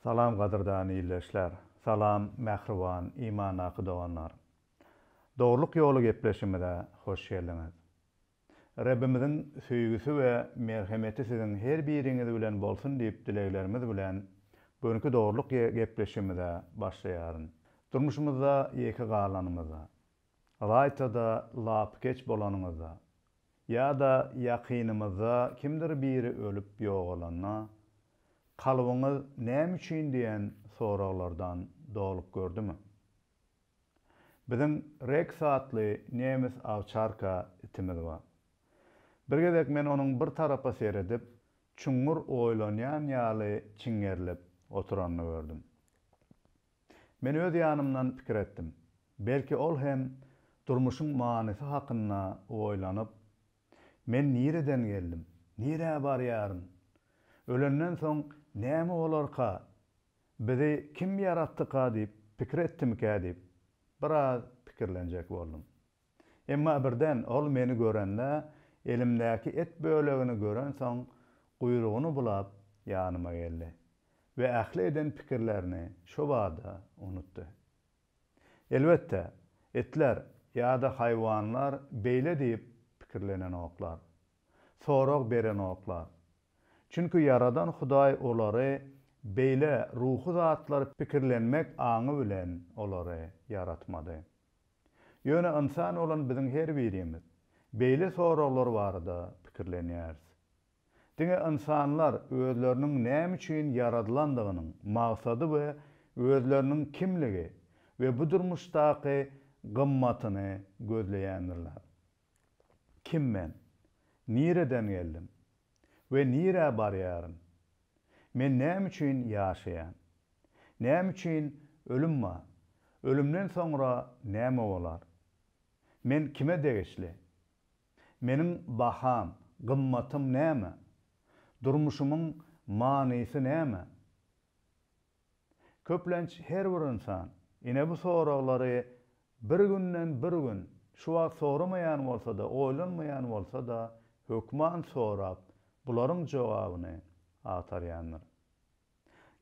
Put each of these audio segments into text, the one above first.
Salam gadyrdan ýyleşler. Salam mähriban, iman akydawanlar. Dogruluk ýoly gepleşimide hoş geldiňiz. Rabbimiziň süýgüsi we merhemeti siziň her biriňiz bilen bolsun diýip dileglerimiz bilen bugünkü dogruluk gepleşimide başlaýaryn. Durmuşymyzda ýeki galanymyza, gaýtada lap geç bolanyňyza, ýa-da ýakynymyza kimdir biri ölüp ýogalanyna kalbyňyz näme üçin diýen soraglardan dolup gördümi? Biziň rek saatly nemis awçarka itimiz bar. Bir gezek men onuň bir tarapa seredip, çuňur oýlanýan ýaly çiňerlep oturanyny gördüm. Men öz ýanymdan pikir etdim. Belki ol hem durmuşyň manysy hakynda oýlanyp, men nireden geldim, nire barýaryn? Ölenden soň näme bolarka? Bizi kim yaratdyka diýip pikir etdimkä diýip biraz pikirlenjek boldum. Emma birden ol meni görende elimdäki et bölegini gören soň guyrugyny bulap ýanyma geldi we ähli eden pikirlerini şo bada unutdy. Elbetde etler ýa-da haýwanlar beýle diýip pikirlenen oklar. Sorag beren oklar. Çünkü yaradan Hudaý olary beýle ruhy zatlar pikirlenmek aňy bilen olary yaratmady. Ýöne insan olan biziň her birimiz beýle soraglar barada pikirlenýäris. Diňe insanlar özleriniň näme üçin yaradylandygynyň maksady we özleriniň kimligi we bu durmuşdaky gymmatyny gözleýändirler. Kim men? Nireden geldim? We nire barýaryn? Men näme üçin ýaşaýan? Näme üçin ölüm ma? Ölümden soňra näme bolar? Men kime degişli? Meniň baham, gymmatym näme? Durmuşymyň manysy näme? Köplenç her bir insan ine bu soraglary bir günden bir gün şu wagt soramaýan bolsa da, oýlanmaýan bolsa da hökman sorap bularyň jogabyny atarýanlar.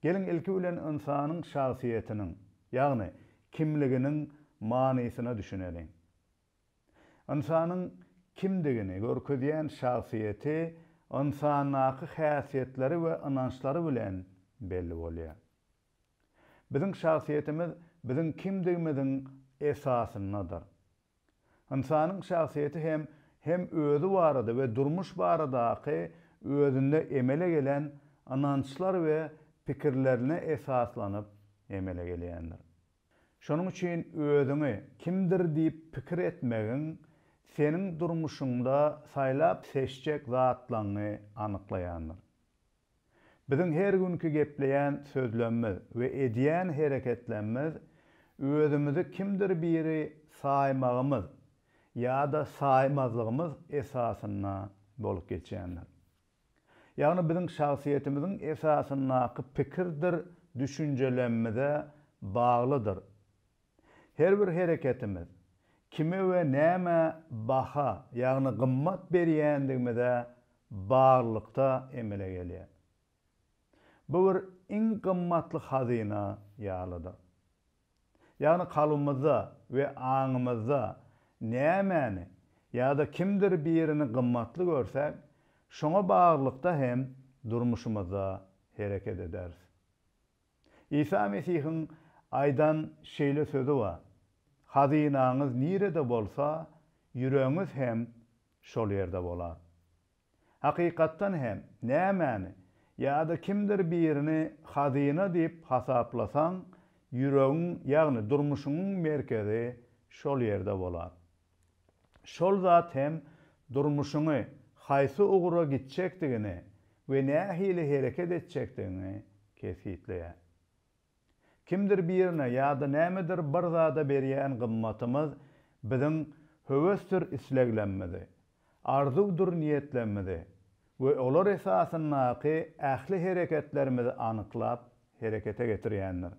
Gelin ilki bilen insanyň şahsiýetiniň, ýagny kimliginiň manysyna düşünelim. İnsanyň kimdigini görkezýän şahsiýeti insanaky häsiýetleri we inançlary bilen belli bolýar. Biziň şahsiýetimiz biziň kimdigimiziň esasyndadyr. İnsanyň şahsiýeti hem özü barada we durmuş baradaky özünde emele gelen inançlar we pikirlerine esaslanyp emele gelýändir. Şonuň üçin özüňi kimdir diýip pikir etmegiň seniň durmuşyňda saýlap seçjek zatlaryny anyklaýandyr. Biziň her günkü gepleýän sözlerimiz we edýän hereketlerimiz özümizi kimdir biri saýmagymyz ýa-da saýmazlygymyz esasyna bolup geçýändir. Ýagny biziň şahsiýetimiziň esasynaky pikirdir, düşünjelerimize baglydyr. Her bir hereketimiz kime we näme baha, ýagny gymmat berýändigimize baglykda emele gelýär. Bu bir iň gymmatly hazyna ýalydyr. Ýagny kalbymyzda we aňymyzda nämäni ýa-da kimdir birini gymmatly görsek, şoňa baglykda hem durmuşymyzda hereket ederiz. İsa Mesihiň aýdan şeýle sözü bar. Hazinaňyz nirede bolsa, ýüregiňiz hem şol ýerde bolar. Hakykatdan hem nämäni ýa-da kimdir birini hazina diýip hasaplasaň, ýüregiň ýagny durmuşyňyň merkezi şol ýerde bolar. Şol zat hem durmuşyňy haýsy ugura gitjekdigini we nähili hereket etjekdigini kesitleýär. Kimdir birine ýa-da nämedir bir zada berýän gymmatymyz biziň höwesdir isleglenmedi, arzuwdur niýetlenmedi we olar esasyndaky ähli hereketlerimizi anyklap herekete getirýändir.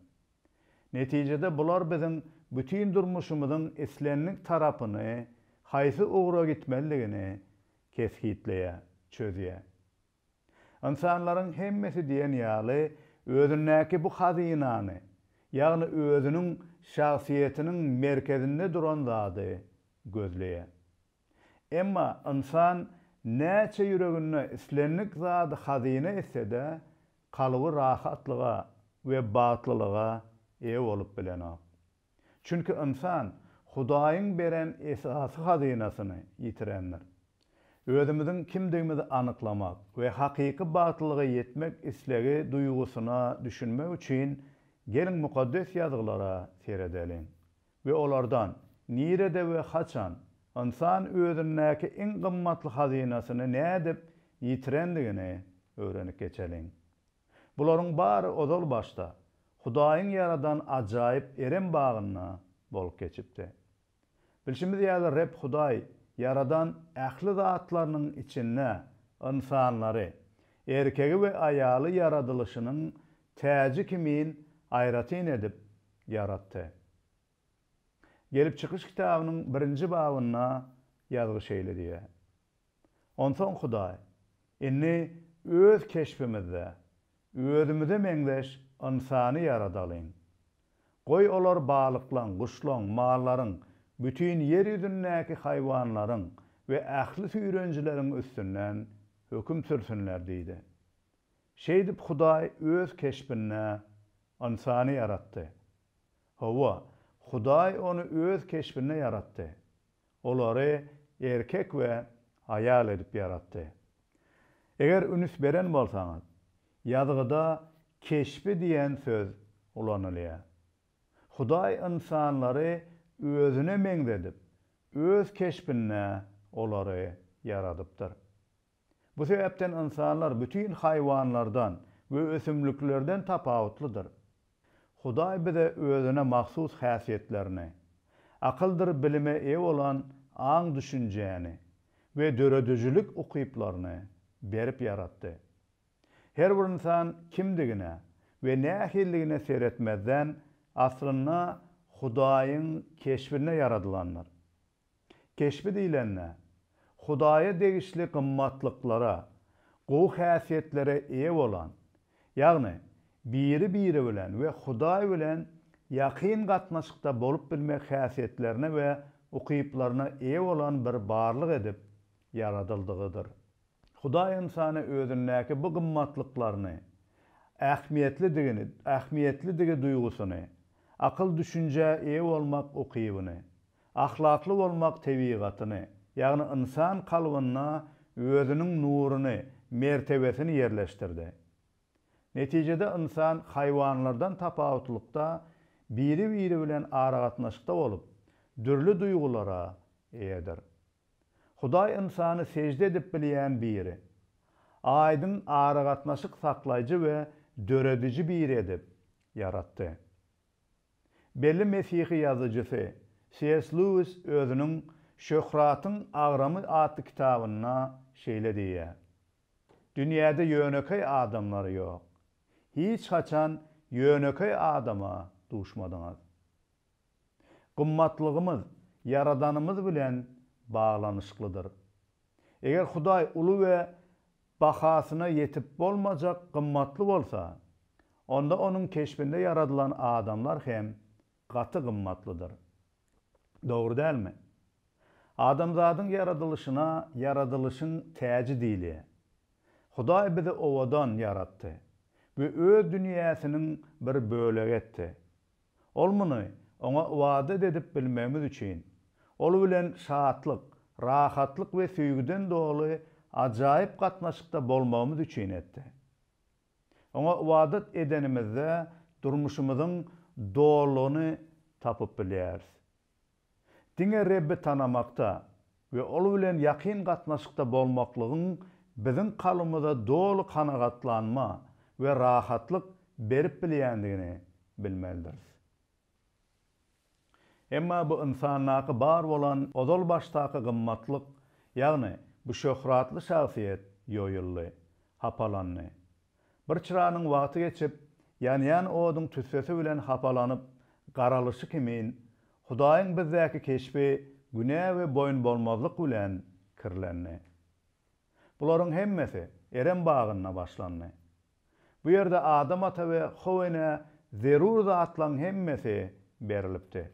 Netijede bular biziň bütün durmuşymyzyň islenlik tarapyny haýsy ugura gitmeligini kesitleýär, çözýär. İnsanlaryň hemmesi diýen ýaly özünnäki bu hazinany, ýagny özüniň şahsiýetiniň merkezinde duran zady gözleýär. Emma insan näçe ýüreginde islenlik zady hazine etse-de kalıby rahatlyga we batlylyga eýe bolup bilenok. Çünki insan Hudaýyň beren esasy hazinasyny ýitirendir. Özümiziň kimdigimizi anyklamak we hakyky batlylyga ýetmek islegi duýgusuna düşünmek üçin gelin mukaddes ýazgylara seredeliň we olardan nirede we haçan insan özündäki iň gymmatly hazinasyny nädip ýitirendigini öwrenip geçeliň. Bularyň bary ozal başda Hudaýyň yaradan ajaýyp eren bagyna bolup geçipdi. Bilşimiz ýaly Reb Hudaý yaradan ähli zatlarynyň içinde insanlary, erkegi we aýaly yaradylışynyň täji kimin aýratyn edip yaratdy. Gelip çykyş kitabynyň 1-nji babyna ýazgy şeýle diýär. Onsoň Hudaý, inni öz keşfimizde, özümize meňzeş insany yaradalyň. Goý olar balyklaryň, guşlaryň, mallaryň, bütün yer ýüzündäki haýwanlaryň we ähli süýrenjileriň üstünden höküm sürsinler diýdi. Şeýdip Hudaý öz keşfine insany yaratdy. Hawa, Hudaý onu öz keşfine yaratdy. Olary erkek we aýal edip yaratdy. Eger ünüs beren bolsaňyz, ýazgyda keşfi diýen söz ulanylýar. Hudaý insanlary özüne meňzedip, öz keşfine olary yaradypdyr. Bu sebäpden insanlar bütün haýwanlardan we ösümliklerden tapawutlydyr. Hudaý bize özüne mahsus häsiýetlerini, akyldyr bilime eýe bolan aň düşünjäni we döredüjilik ukyplaryny berip yaratdy. Her bir insan kimdigine we nähilligine seretmezden aslyna Hudaýyň keşfine yaradylanlar. Keşfi diýilende Hudaýa degişli gymmatlyklara, gowy häsiýetlere eýe bolan, ýagny biri bilen we Hudaý bilen ýakyn gatnaşykda bolup bilmek häsiýetlerine we ukyplaryna eýe bolan bir barlyk edip yaradyldygydyr. Hudaý insany özündäki bu gymmatlyklaryny, ähmiýetlidigi duýgusyny, akıl düşünce eýe bolmak ukybyny, ahlakly bolmak tebigatyny, ýagny insan kalbyna özüniň nuruny, mertebesini yerleştirdi. Netijede insan haýwanlardan tapawutlykda biri bilen aragatnaşykda bolup, dürli duýgulara eýedir. Hudaý insany secde edip bilýän biri, aýdyň aragatnaşyk saklaýjy we döredici biri edip yaratdy. Belli Mesihi yazıcısı C.S. Lewis özünün Şöhratyň Agramy adly kitabyna şeýle diýär. Dünýäde ýöneköy adamlary ýok. Hiç haçan ýöneköy adama duşmadyňyz. Gymmatlygymyz Yaradanymyz bilen baglanyşyklydyr. Eger Hudaý uly we bahasyna ýetip bolmajak gymmatly bolsa, onda onuň keşfinde yaradylan adamlar hem gaty gymmatlydyr. Dogry dälmi? Adamzadyň yaradylışyna yaradylışyň täji diýilýär. Hudaý bizi owadan yaratdy we öz dünýäsiniň bir bölegi etdi. Ol muny oňa wada edip bilmemiz üçin, ol bilen şatlyk, rahatlyk we süýgüden doly ajaýyp gatnaşykda bolmamyz üçin etdi. Oňa wada edenimizde durmuşymyzyň doğruluğunu tapıp bilýäris. Diňe Rebbi tanamakda we ol bilen ýakyn gatnaşykda bolmaklygyň biziň kalymyza dolu kanagatlanma we rahatlyk berip bilýändigini bilmelidirsiz. Emma bu insanlaky bar bolan ozal başdaky gymmatlyk, ýagny bu şöhratly şahsiýet ýoýuldy, hapalandy. Bir çyranyň wagty geçip, ýan oduň tüssesi bilen hapalanyp garalyşy kimin Hudaýyň bizdäki keşfi günä we boyun bolmazlyk bilen kirlendi. Bularyň hemmesi eren bagyna başlandy. Bu yerde Adam ata we Howene zerur zatlaryň hemmesi berilipdi.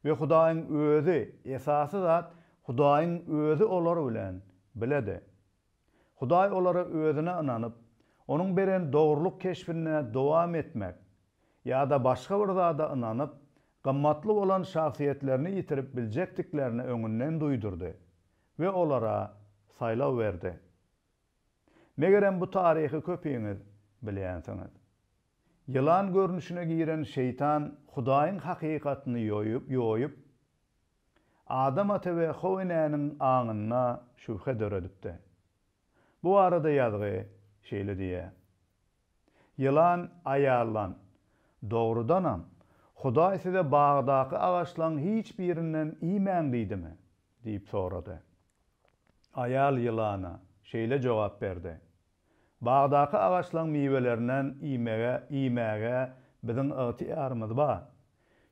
Ve Hudaýyň özü, esasy zat Hudaýyň özü olar bilen biledi. Hudaý olara özüne inanyp, onuň beren dogruluk keşfine dowam etmek ýa-da başga bir zada inanyp, gymmatly bolan şahsiýetlerini ýitirip biljekdiklerini öňünden duýdurdy we olara saýlaw berdi. Megerem bu taryhy köpüňiz bilýänsiňiz. Yılan görünüşüne giren şeytan Hudaýyň hakikatyny ýoýup Adam ata we Howwenyň aňyna şübhe döredipdi. Bu arada ýazgy şeýle diýe. Yılan aýarlan dogrudanam Hudaý size bagdaky agaçlaryň hiç birinden iýmändiýdimi diýip sorady. Aýal ýylana şeýle jogap berdi. Bagdaky agaçlaryň miwelerinden iýmäge biziň ygtyýarymyz bar.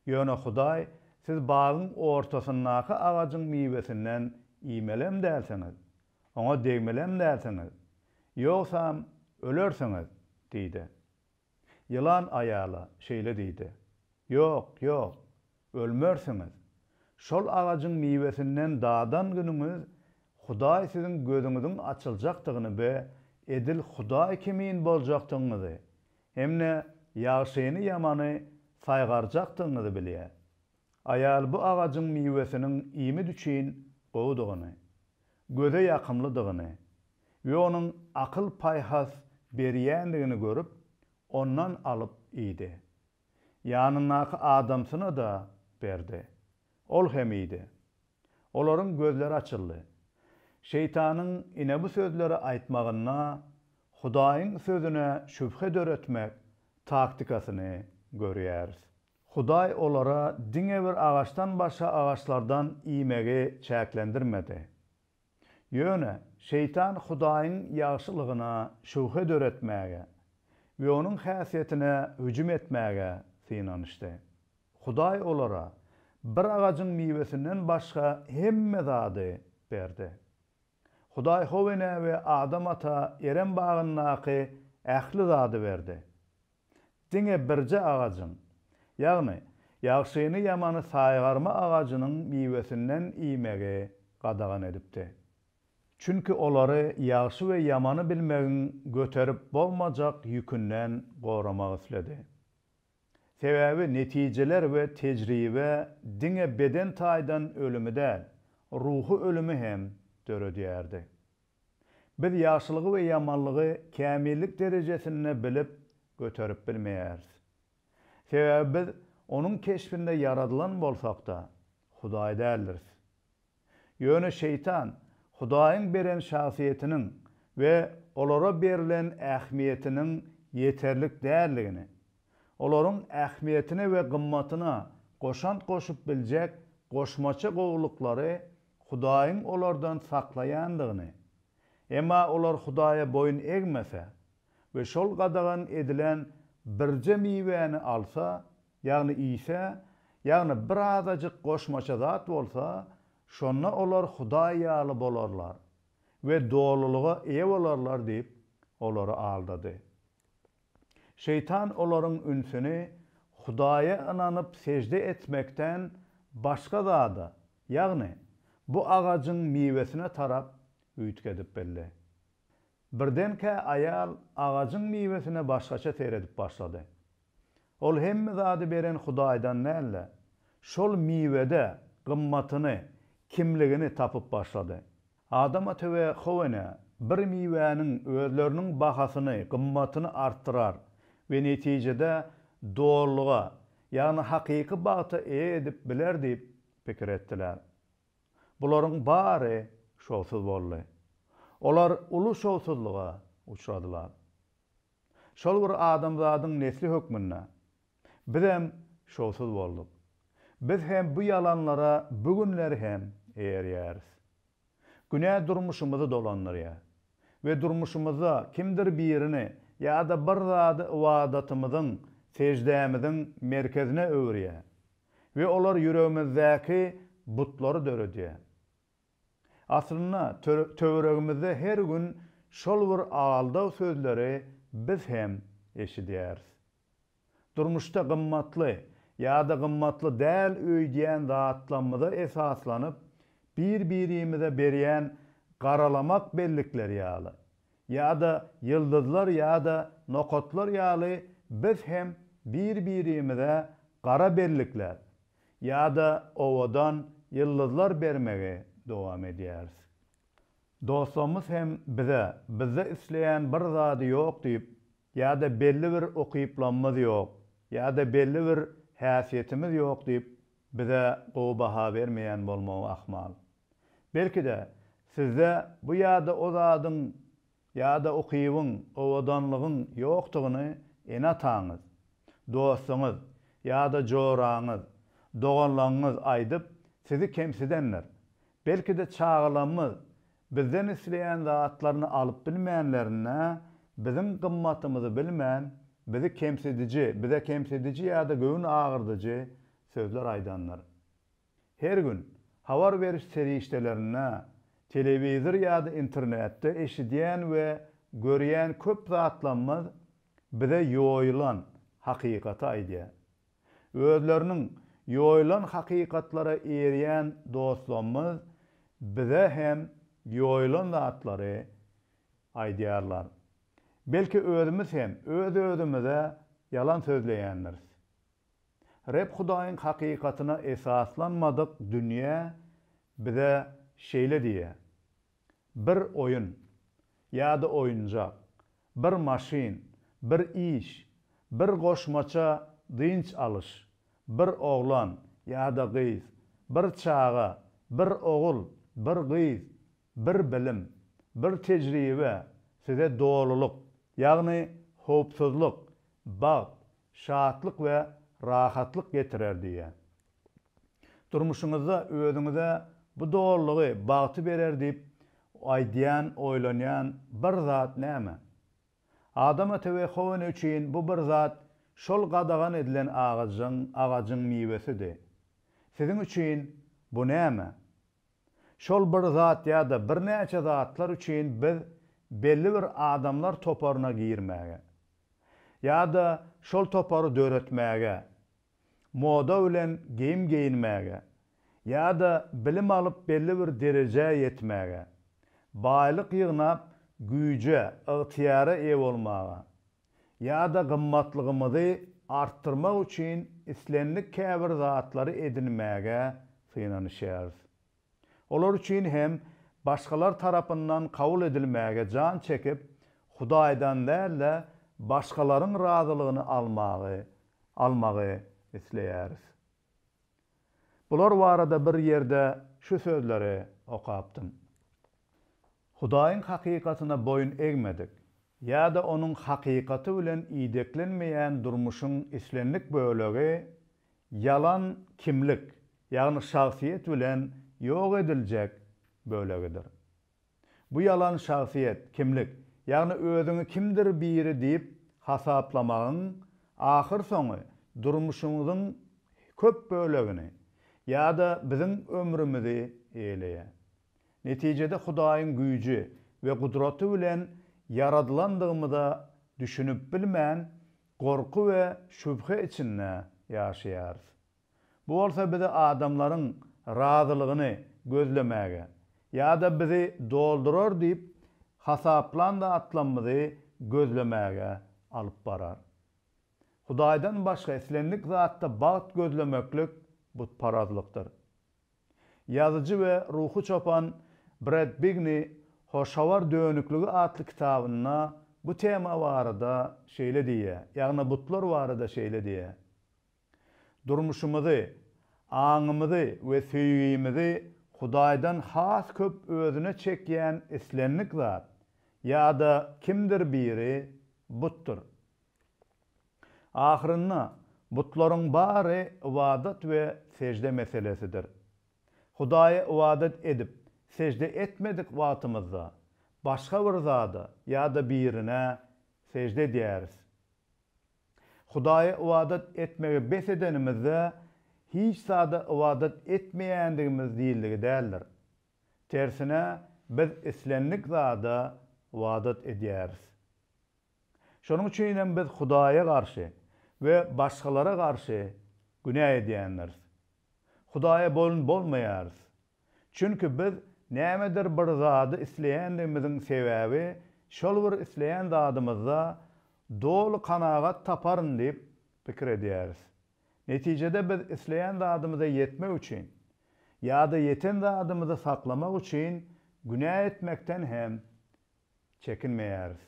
Ýöne Hudaý siz bagyň ortasyndaky agajyň miwesinden iýmelem dälsiňiz, oňa degmelem dälsiňiz, ýoksam ölersiňiz diýdi. Yılan aýala şeýle diýdi. Ýok, ölmersiňiz. Şol agajyň miwesinden dadan günüňiz Hudaý siziň gözüňiziň açyljakdygyny we edil Hudaý kimin boljakdygyny, hemne ýagşyny ýamany saýgarjakdygyny bilýär. Aýal bu agajyň miwesiniň iými düşin gowdugyny, göze ýakymlydygyny we onuň akyl paýhas berýändigini görüp, ondan alyp iýdi. Ýanynaky adamsyna da berdi. Ol hem iýdi. Olaryň gözleri açyldy. Şeytanyň ine bu sözleri aýtmagyna, Hudaýyň sözüne şübhe döretmek taktikasyny görýäris. Hudaý olara diňe bir agaçdan başga agaçlardan iýmegi çäklendirmedi. Ýöne şeytan Hudaýyň ýagşylygyna şübhe döretmäge we onuň häsiýetine hüjüm etmäge synanyşdy. Hudaý olara bir agajyň miwesinden başga hemme zady berdi. Hudaý Howene we Adam ata Eren bagyndaky ähli zady berdi. Diňe birje agajyň, ýagny ýagşyny ýamany saýgarma agajynyň miwesinden iýmegi gadagan edipdi. Çünki olary ýagşy we ýamany bilmegiň göterip bolmajak ýükünden goramak isledi. Sebebi netijeler we tejribe diňe beden taýdan ölümi däl, ruhu ölümi hem döredýärdi. Biz ýagşylygy we ýamanlygy kämillik derejesine bilip göterip bilmeýäris. Sebebi biz onuň keşfinde yaradylan bolsak-da Hudaý däldiris. Ýöne şeytan Hudaýyň beren şahsiýetiniň we olara berilen ähmiýetiniň ýeterlik däldigini, olaryň ähmiýetine we gymmatyna goşant goşup biljek goşmaça gowluklary Hudaýyň olardan saklaýandygyny, emma olar Hudaýa boyun egmese we şol gadagan edilen birje miwäni alsa, ýagny iýse, ýagny bir azajyk goşmaça zat bolsa, şonna olar Hudaý ýaly bolarlar we doğruluğa eýe bolarlar diýip olary aldady. Şeytan olaryň ünsüni Hudaýa inanyp secde etmekden başga zada, ýagny bu agajyň miwesine tarap üýtgedip belli. Birdenke aýal agajyň miwesine başgaça seredip başlady. Ol hemme zady beren Hudaýdan näle? Şol miwede gymmatyny, kimligini tapıp başlady. Adam ata we Howene bir miwäniň özleriniň bahasyny, gymmatyny artdyrar we netijede doğruluğa, ýagny hakyky bagta edip biler diýip pikir etdiler. Bularyň bary şowsuz boldy. Olar ulu şowsuzlyga uçradylar. Şol bir adamzadyň nesli hökmünde biz hem şowsuz bolduk. Biz hem bu yalanlara bugünleri hem eýerýäris. Günä durmuşymyzy dolanlarýar we durmuşymyza kimdir birini ýa-da bir zady ibadatymyzyň, secdämiziň merkezine öwürýär we olar ýüregimizdäki butlary döredýär. Aslynda töweregimizde her gün şol bir aldaw sözleri biz hem eşidýäris. Durmuşda gymmatly ýa-da gymmatly däl öýdýän zatlamyda esaslanyp bir-birimize berýän garalamak bellikleri ýaly ýa-da ýyldyzlar ýa-da nokotlar ýaly biz hem bir-birimize gara bellikler ýa-da owadan ýyldyzlar bermege dowam edýäris. Dostumuz hem bize isleyen bir zady ýok diýip ýa-da belli bir okyplanmaz ýok ýa-da belli bir häsiýetimiz ýok diýip bize gowy baha bermeýän bolmagy ahmal. Belki de sizde bu ýa-da o zadyň ýa-da okybyň, owadanlygyň ýokdugyny enataňyz, dostuňyz ýa-da joraňyz, doganlaňyz aýdyp sizi kemsidenler. Belki de çağılamyz bizden isleyen zatlaryny alyp bilmeýänlerine bizim gymmatymyzy bilmän, bize kemsidici ýa-da göwün agyrdyjy sözler aýdanlar. Her gün habar beriş serişdelerine, telewizor ýa-da internetde eşidýän we görýän köp zatlanmaz bize ýoýulan hakykata aýdýar. Özleriniň ýoýulan hakykatlara erýän dostlarymyz bize hem ýoýulan zatlary aýdýarlar. Belki özümüz hem özümüze yalan sözleýänler. Rep Hudaýyň hakykatyna esaslanmadyk dünýä bize şeýle diýär. Bir oyun ýa-da oyuncak, bir maşin, bir iş, bir goşmaça dynç alış, bir oglan ýa-da gyz, bir çaga, bir ogul, bir gyz, bir bilim, bir tejribe size doğruluk, ýagny hopsuzluk, baht, şatlyk we rahatlyk getirer diýär. Durmuşyňyzda özüňize bu doğrulugy, bagty berer diýip aýdýan, oýlanýan bir zat näme? Adam ötewe howen üçin bu bir zat şol gadagan edilen ağaçyň mewesidir. Siziň üçin bu näme? Şol bir zat ýa-da bir näçe zatlar üçin biz belli bir adamlar toparyna girmäge ýa-da şol topary döretmäge, moda bilen giyim giyinmäge ýa-da bilim alyp belli bir derejä ýetmäge, baýlyk ýygnap güýje, ygtyýara eýe bolmaga ýa-da gymmatlygymyzy artdyrmak üçin islenlik käbir zatlary edinmäge synanyşýarys. Olar üçin hem başgalar tarapyndan kabul edilmäge can çekip Hudaýdan däl başgalaryň razylygyny almagy isleýäris. Bular barada bir ýerde şu sözleri okapdym. Hudaýyň hakykatyna boyun egmedik ýa-da onuň hakykaty bilen iýdeklenmeýän durmuşyň islenlik bölegi yalan kimlik, ýagny şahsiýet bilen ýok ediljek bölegidir. Bu yalan şahsiýet, kimlik, ýagny özüňi kimdir biri diýip hasaplamagyň ahyr soňy durmuşymyzyň köp bölegini ýa-da biziň ömrümizi eýleýär. Netijede Hudaýyň güýji we gudraty bilen yaradylandygymyza düşünüp bilmän gorku we şübhe içinde ýaşaýarys. Bu bolsa bizi adamlaryň razylygyny gözlemäge ýa-da bizi doldurar diýip hasaplanda atlanmagy gözlemäge alyp barar. Hudaýdan başga islenlik zatda baht gözlemeklik bu parazlykdyr. Ýazyjy we ruhu çopan Brad Bigney Hoşawar dönüklügi adly kitabyna bu tema barada şeýle diýär, ýagny butlar barada şeýle diýär. Durmuşymyzy, aňymyzy we süýgimizi Hudaýdan has köp özüne çekýän islenlik zat ýa-da kimdir biri buttur. Ahyrynda butlaryň bary ibadat we secde meselesidir. Hudaýa ibadat edip secde etmedik wagtymyzda başga bir zada ýa-da birine secde edýäris. Hudaýa ibadat etmege bes edenimizde hiç sada ibadat etmeýändigimiz diýildigi däldir. Tersine biz islenlik zada ibadat edýäris. Şonuň üçin biz Hudaýa garşy we başgalara garşy günah edýänleriz. Hudaýa bolmaýarys. Çünki biz nämedir bir zady isleýändigimiziň sebäbi şol bir isleýän zadymyzda dolu kanagat taparyn diýip pikir edýäris. Netijede biz isleýän zadymyza ýetmek üçin ýa-da ýeten zadymyzy saklamak üçin günah etmekden hem çekinmeýäris.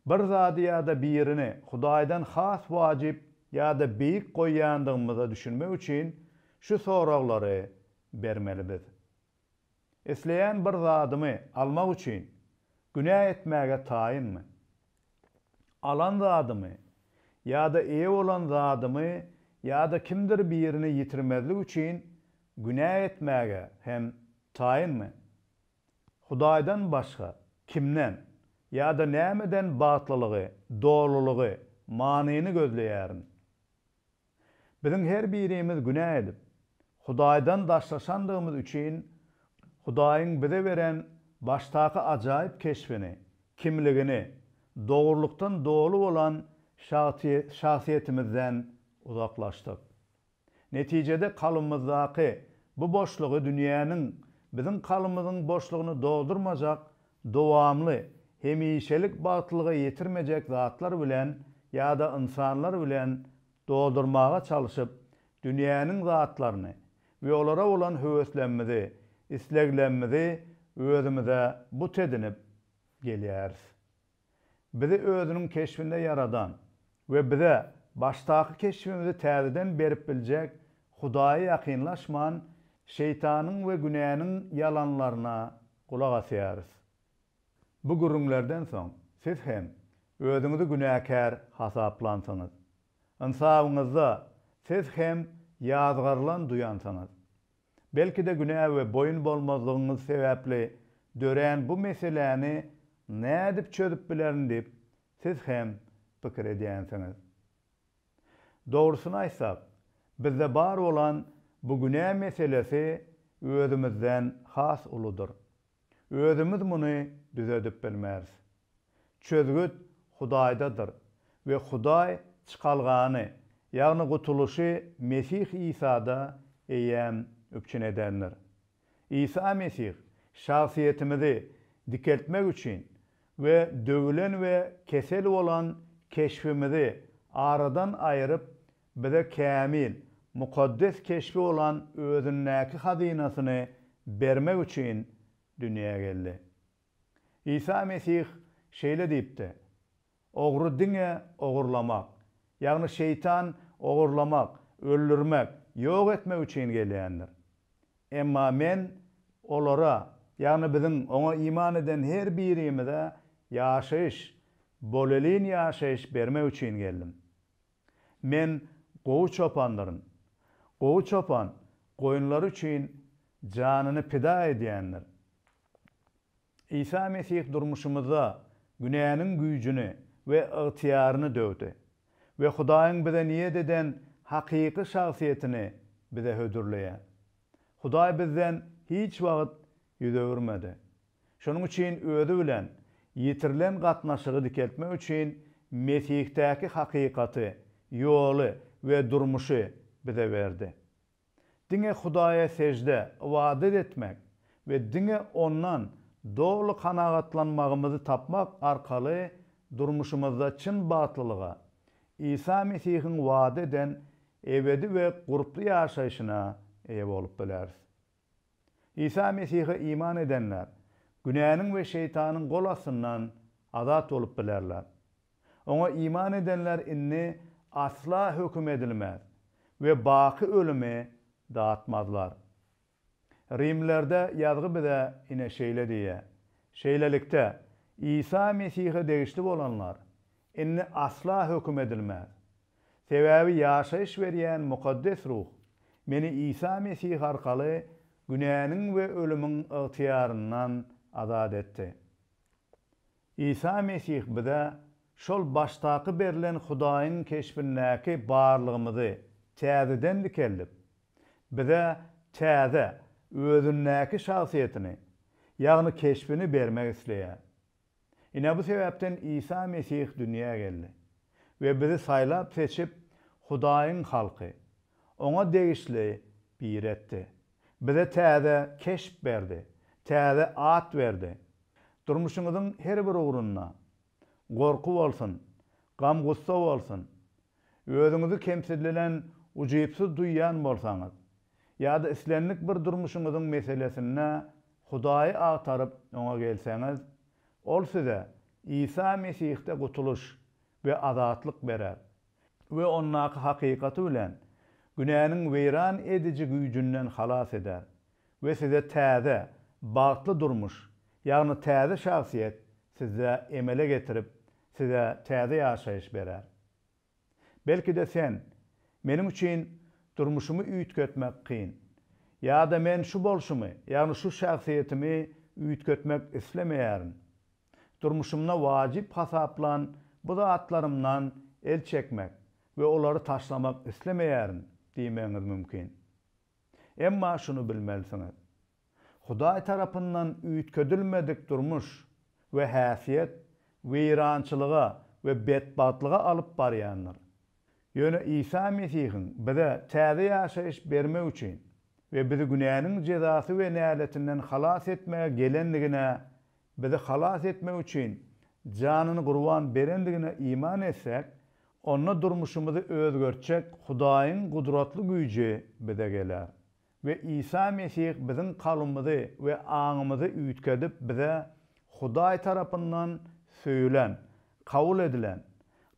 Bir zady ýa-da birini Hudaýdan has wajyp ýa-da beýik goýýandygymyza düşünmek üçin şu soraglary bermelibiz. Isleýän bir zadymy almak üçin günah etmäge taýynmy? Alan zadymy ýa-da eýe bolan zadymy ýa-da kimdir birini ýitirmezlik üçin günah etmäge hem taýynmy? Hudaýdan başga kimden ýa-da nämeden batlylygy, dolulugy, manyny gözleýärin? Biziň her birimiz günah edip Hudaýdan daşlaşandygymyz üçin Hudaýyň bize beren baştaky ajaýyp keşfini, kimligini, dogurlukdan dolu bolan şahsiýetimizden uzaklaşdyk. Netijede kalymyzdaky bu boşlugy dünýäniň biziň kalymyzyň boşlugyny doldurmajak, dowamly, hemişelik batlyga ýetirmejek zatlar bilen ýa-da insanlar bilen doldurmaga çalışyp dünýäniň zatlaryny we olara bolan höweslenmedi, isleglenmedi özümize but edinip gelýäris. Bizi özüniň keşfinde yaradan we bize baştaky keşfimizi täzeden berip biljek Hudaýa ýakynlaşman şeytanyň we günäniň yalanlaryna kulak asýarys. Bu gurrunlardan soň siz hem özüňizi günäkär hasaplansaňyz, insabyňyzda siz hem ýazgarlan duýansaňyz, belki de günah we boyun bolmazlygyňyz sebäpli dören bu meseleni nädip çözüp bilerin diýip siz hem pikir edýänsiňiz. Dogrusyny aýtsak, bizde bar bolan bu günah meselesi özümizden has uludur. Özümüz muny düzedip bilmäris. Çözgüt Hudaýdadyr we Hudaý çykalgany, ýagny gutuluşy Mesih İsa'da eýem öpçün edenler. İsa Mesih şahsiýetimizi dikeltmek üçin we döwülen we kesel bolan keşfimizi aradan aýryp bize kämil, mukaddes keşfi olan özünnäki hazinasyny bermek üçin dünýäge geldi. İsa Mesih şeýle diýipdi: "Ogry diňe ogurlamak, ýagny şeytan ogurlamak, öldürmek, ýok etmek üçin gelýändir. Emma men olara, ýagny biziň oňa iman eden her birimize ýaşaýyş, bolelin ýaşaýyş bermek üçin geldim. Men gowy çopanlaryň, gowy çopan goýunlar üçin janyny pida edýändir." İsa Mesih durmuşymyzda günäniň güýjüni we ygtyýaryny döwdi we Hudaýyň bize niýet eden hakyky şahsiýetini bize hödürleýär. Hudaý bizden hiç wagt ýüz öwürmedi. Şonuň üçin özü bilen ýitirilen gatnaşygy dikeltmek üçin Mesihtäki hakykaty, ýoly we durmuşy bize berdi. Diňe Hudaýa secde, ibadet etmek we diňe ondan dolu kanagatlanmagymyzy tapmak arkaly durmuşymyzda çyn batlylyga, İsa Mesihiň wada eden ebedi we gurply ýaşaýyşyna eýe bolup bileris. İsa Mesih'e iman edenler günahnyň we şeytanyň gol astyndan azat bolup bilerler. Oňa iman edenler inni asla höküm edilmez we baky ölüme dağıtmazlar. Rimlerde ýazgy bize ine şeýle diýe. Şeýlelikde İsa Mesih'e degişli bolanlar inni asla höküm edilmez. Sebäbi ýaşaýyş berýän mukaddes ruh meni İsa Mesih arkaly günahnyň we ölümiň ygtyýaryndan azat etdi. İsa Mesih bize şol baştaky berilen Hudaýyň keşfindäki barlygymyzy täzeden dikellip, bize täze özünnäki şahsiýetini, ýagny keşfini bermek isleýär. Ine bu sebepten İsa Mesih dünyaya geldi ve bizi saylap seçip Hudaýyň halky, ona degişli bir etdi. Bize täze keşp berdi, täze at berdi. Durmuşuňyzyň her bir ugruna gorku bolsun, gam gussa bolsun, özüňizi kemsillenen ujypsyz duýýan bolsaňyz, ýa-da islenlik bir durmuşuňyzyň meselesine Hudaýy agtaryp oňa gelseňiz, ol size İsa Mesih'te gutuluş we azatlyk berer we onnaky hakykaty bilen günäniň weýran edici güýjünden halas eder we size täze, bagtly durmuş, ýagny täze şahsiýet size emele getirip size täze ýaşaýyş berer. Belki de sen menim üçin durmuşumy üýtgetmek kyn, ýa-da men şu bolşumy, ýagny şu şahsiýetimi üýtgetmek islemeýärin. Durmuşumna wajyp hasaplan bu zatlarymdan el çekmek we olary taşlamak islemeýärin diýmeňiz mümkin. Emma şunu bilmelisiňiz. Hudaý tarapyndan üýtgedilmedik durmuş we häsiýet weýrançylyga we bedbatlyga alyp barýanlar. Ýöne İsa Mesihiň bize täze ýaşaýyş bermek üçin we bizi günäniň jezasy we näletinden halas etmege gelendigine, bizi halas etmek üçin janyny gurban berendigine iman etsek, onna durmuşumuzy özgertjek Hudaýyň gudratly güýji bize geler. Ve İsa Mesih bizim kalbimizi ve aňymyzy üýtgedip bize Hudaý tarapyndan söýülen, kabul edilen,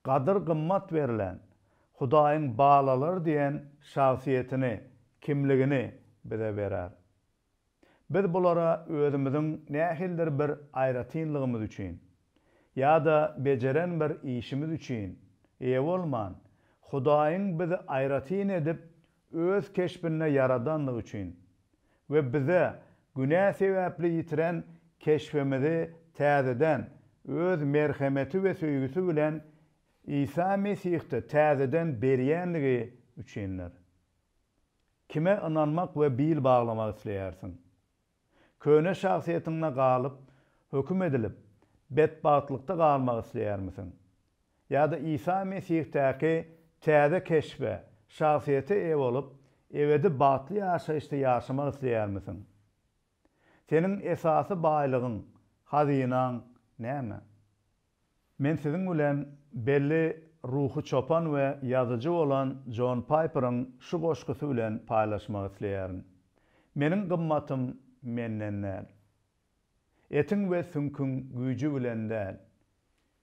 gadyr gymmat berilen, Hudaýyň balalary diýen şahsiýetini, kimligini bize berer. Biz bulara özümiziň nähildir bir aýratynlygymyz üçin ýa-da beceren bir işimiz üçin bolman, Hudaýyň bizi aýratyn edip öz keşbine yaradanlygy üçin we bize günä sebäpli ýitiren keşfimizi täzeden öz merhemeti we söýgüsü bilen İsa Mesih'te täzeden berýänligi üçinler. Kime inanmak we bil baglamak isleýärsiň? Köne şahsiýetiňe galyp, höküm edilip, bedbatlykda galmak isleýärmisin? Ýa-da İsa Mesih'täki täze keşfe, şahsiýete ew bolup, ebedi batly ýaşaýyşda ýaşamak isleýärmisin? Senin esasy baýlygyň, hazynaň näme? Men siziň bilen belli ruhu çopan we ýazyjy bolan John Piper'yň şu goşgusy bilen paýlaşmak isleýärin. Meniň gymmatym menden näl. Etiň we sünküň güýji bilen däl.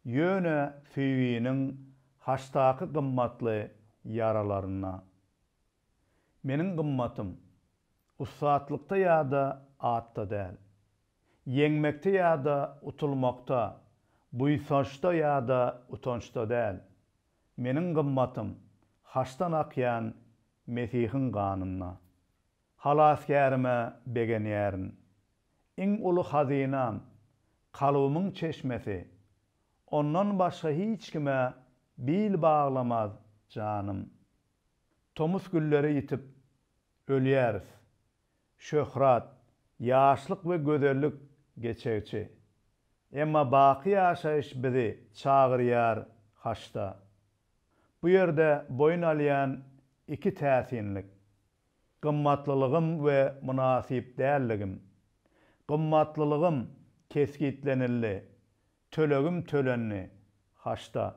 Ýöne süýginiň haştaky gymmatly yaralaryna. Meniň gymmatym ussatlikda ýa-da atda däl. Yeňmekde ýa-da utulmakda, buýsaşda ýa-da utançda däl. Meniň gymmatym haşdan akýan Mesihiň ganyna. Halasgärime begenýärin. Iň uly hazynam, kalbymyň çeşmesi. Ondan başga hiç kime bil baglamaz canım. Tomus gülleri yitip ölýäris. Şöhrat, ýaşlyk we gözellik geçerçi. Emma baky ýaşaýyş bizi çagyrýar haşda. Bu ýerde boyun alýan iki täsinlik. Gymmatlylygym we munasip dälligim. Gymmatlylygym keskitlenildi. Tölegim tölenni haşda.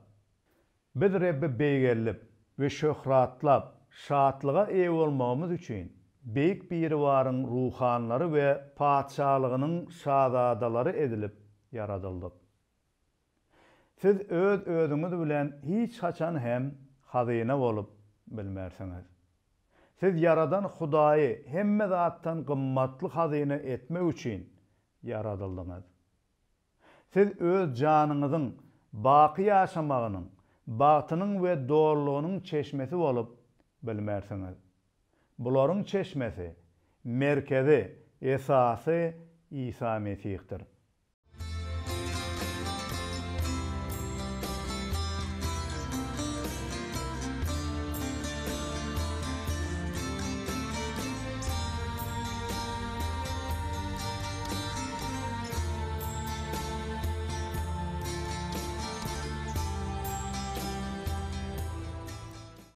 Biz Rebbi beýgellip we şöhratlap, şatlyga ew bolmagymyz üçin beýik bir waryň ruhanlary we padşalygynyň şahzadalary edilip yaradyldyk. Siz öz özüňiz bilen hiç haçan hem hazyna bolup bilmersiňiz. Siz yaradan Hudaýy hemme zatdan gymmatly hazyna etmek üçin yaradyldyňyz. Siz öz janyňyzyň baky ýaşamagynyň, batynyň we doğrulugynyň çeşmesi bolup bilmersiňiz. Bularyň çeşmesi, merkezi, esasy İsa Mesih'tir.